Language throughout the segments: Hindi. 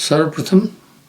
सर्वप्रथम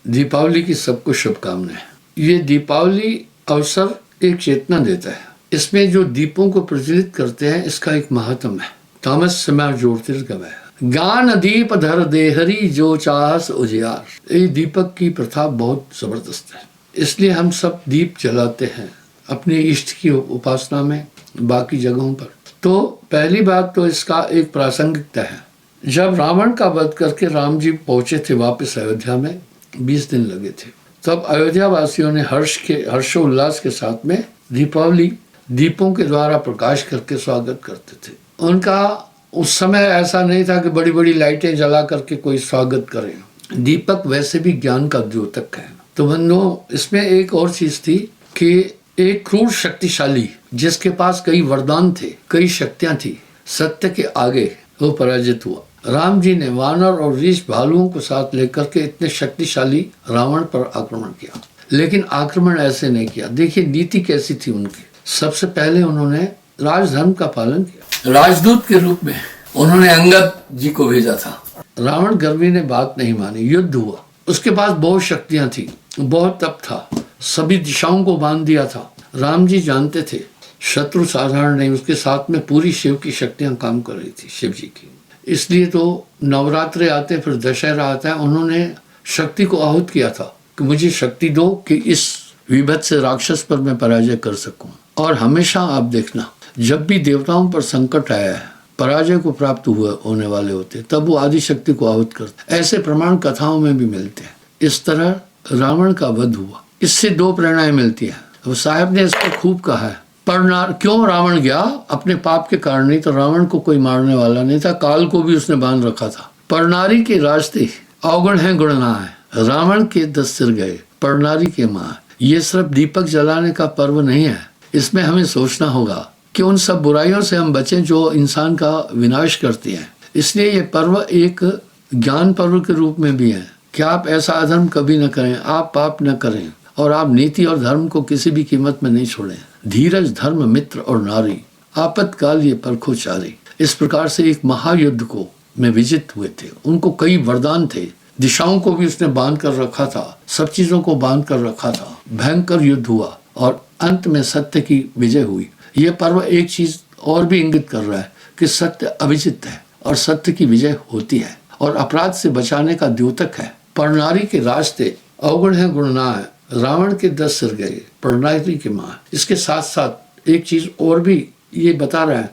दीपावली की सबको शुभकामनाएं। ये दीपावली अवसर एक चेतना देता है। इसमें जो दीपों को प्रज्वलित करते हैं इसका एक महात्म है। तामस समय ज्योतिर्गमय ज्ञान दीप धर देहरी जो चाहस उजियार। ये दीपक की प्रथा बहुत जबरदस्त है, इसलिए हम सब दीप जलाते हैं अपने इष्ट की उपासना में, बाकी जगहों पर। तो पहली बात तो इसका एक प्रासंगिकता है। जब रावण का वध करके राम जी पहुंचे थे वापस अयोध्या में, 20 दिन लगे थे, तब अयोध्या वासियों ने हर्षोल्लास के साथ में दीपावली दीपों के द्वारा प्रकाश करके स्वागत करते थे। उनका उस समय ऐसा नहीं था कि बड़ी बड़ी लाइटें जला करके कोई स्वागत करे। दीपक वैसे भी ज्ञान का द्योतक है। तो बंधुओं, इसमें एक और चीज थी कि एक क्रूर शक्तिशाली जिसके पास कई वरदान थे, कई शक्तियां थी, सत्य के आगे वो पराजित हुआ। राम जी ने वानर और रीछ भालुओं को साथ लेकर के इतने शक्तिशाली रावण पर आक्रमण किया, लेकिन आक्रमण ऐसे नहीं किया। देखिए नीति कैसी थी उनकी। सबसे पहले उन्होंने राजधर्म का पालन किया। राजदूत के रूप में उन्होंने अंगद जी को भेजा था। रावण गर्वी ने बात नहीं मानी, युद्ध हुआ। उसके पास बहुत शक्तियां थी, बहुत तप था, सभी दिशाओं को बांध दिया था। राम जी जानते थे शत्रु साधारण नहीं, उसके साथ में पूरी शिव की शक्तियां काम कर रही थी, शिव जी की। इसलिए तो नवरात्रे आते, फिर दशहरा आता है, उन्होंने शक्ति को आहूत किया था कि मुझे शक्ति दो कि इस विभत्स राक्षस पर मैं पराजय कर सकूं। और हमेशा आप देखना, जब भी देवताओं पर संकट आया है, पराजय को प्राप्त होने वाले होते, तब वो आदि शक्ति को आहूत करते। ऐसे प्रमाण कथाओं में भी मिलते हैं। इस तरह रावण का वध हुआ। इससे दो प्रेरणाएं मिलती हैं। तो साहब ने इसको खूब कहा है। क्यों रावण गया? अपने पाप के कारण नहीं, तो रावण को कोई मारने वाला नहीं था, काल को भी उसने बांध रखा था। परनारी के रास्ते अवगुण है गुणना है, रावण के 10 सिर गए परनारी के माँ। ये सिर्फ दीपक जलाने का पर्व नहीं है, इसमें हमें सोचना होगा कि उन सब बुराइयों से हम बचें जो इंसान का विनाश करती हैं। इसलिए ये पर्व एक ज्ञान पर्व के रूप में भी है कि आप ऐसा अधर्म कभी न करें, आप पाप न करें, और आप नीति और धर्म को किसी भी कीमत में नहीं छोड़ें। धीरज धर्म मित्र और नारी, आपातकाल ये परखो चारी। इस प्रकार से एक महायुद्ध को में विजित हुए थे। उनको कई वरदान थे, दिशाओं को भी उसने बांध कर रखा था, सब चीजों को बांध कर रखा था। भयंकर युद्ध हुआ और अंत में सत्य की विजय हुई। ये पर्व एक चीज और भी इंगित कर रहा है कि सत्य अविजित है और सत्य की विजय होती है और अपराध से बचाने का द्योतक है। परनारी के रास्ते अवगुण है गुणना है, रावण के 10 सिर गए परनारी की माँ। इसके साथ साथ एक चीज और भी ये बता रहा है,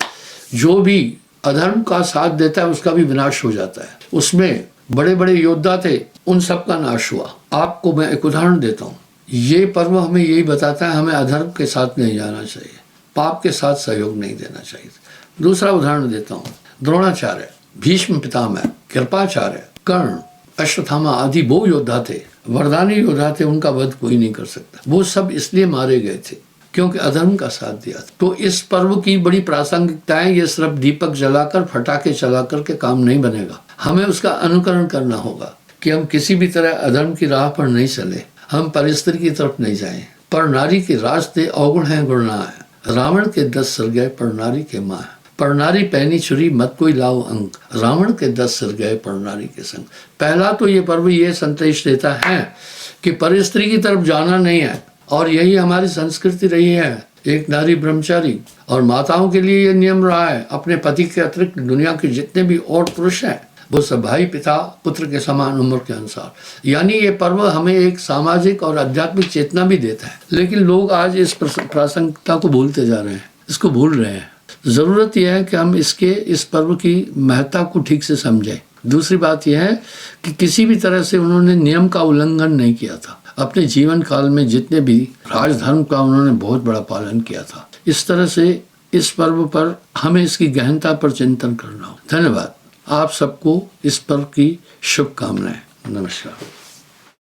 जो भी अधर्म का साथ देता है उसका भी विनाश हो जाता है। उसमें बड़े बड़े योद्धा थे, उन सब का नाश हुआ। आपको मैं एक उदाहरण देता हूँ। ये पर्व हमें यही बताता है, हमें अधर्म के साथ नहीं जाना चाहिए, पाप के साथ सहयोग नहीं देना चाहिए। दूसरा उदाहरण देता हूँ। द्रोणाचार्य, भीष्म पितामह, कृपाचार्य, कर्ण, अश्वत्थामा आदि वो योद्धा थे, वरदानी योद्धा थे, उनका वध कोई नहीं कर सकता। वो सब इसलिए मारे गए थे क्योंकि अधर्म का साथ दिया था। तो इस पर्व की बड़ी प्रासंगिकता है। ये सिर्फ दीपक जलाकर फटाके चलाकर के काम नहीं बनेगा, हमें उसका अनुकरण करना होगा कि हम किसी भी तरह अधर्म की राह पर नहीं चले, हम परिस्थिति की तरफ नहीं जाएं। पर नारी के रास्ते अवगुण है गुणना है, रावण के 10 सिर गए पर नारी के माँ। परनारी पहनी छुरी मत कोई लाओ अंक, रावण के 10 सिर गए परनारी के संग। पहला तो ये पर्व ये संदेश देता है कि परिस्त्री की तरफ जाना नहीं है, और यही हमारी संस्कृति रही है, एक नारी ब्रह्मचारी। और माताओं के लिए ये नियम रहा है, अपने पति के अतिरिक्त दुनिया के जितने भी और पुरुष हैं वो सब भाई पिता पुत्र के समान उम्र के अनुसार। यानी ये पर्व हमें एक सामाजिक और आध्यात्मिक चेतना भी देता है। लेकिन लोग आज इस प्रासंगिकता को भूलते जा रहे हैं, इसको भूल रहे हैं। जरूरत यह है कि हम इस पर्व की महत्ता को ठीक से समझें। दूसरी बात यह है कि किसी भी तरह से उन्होंने नियम का उल्लंघन नहीं किया था। अपने जीवन काल में जितने भी राजधर्म का उन्होंने बहुत बड़ा पालन किया था। इस तरह से इस पर्व पर हमें इसकी गहनता पर चिंतन करना हो। धन्यवाद। आप सबको इस पर्व की शुभकामनाएं। नमस्कार।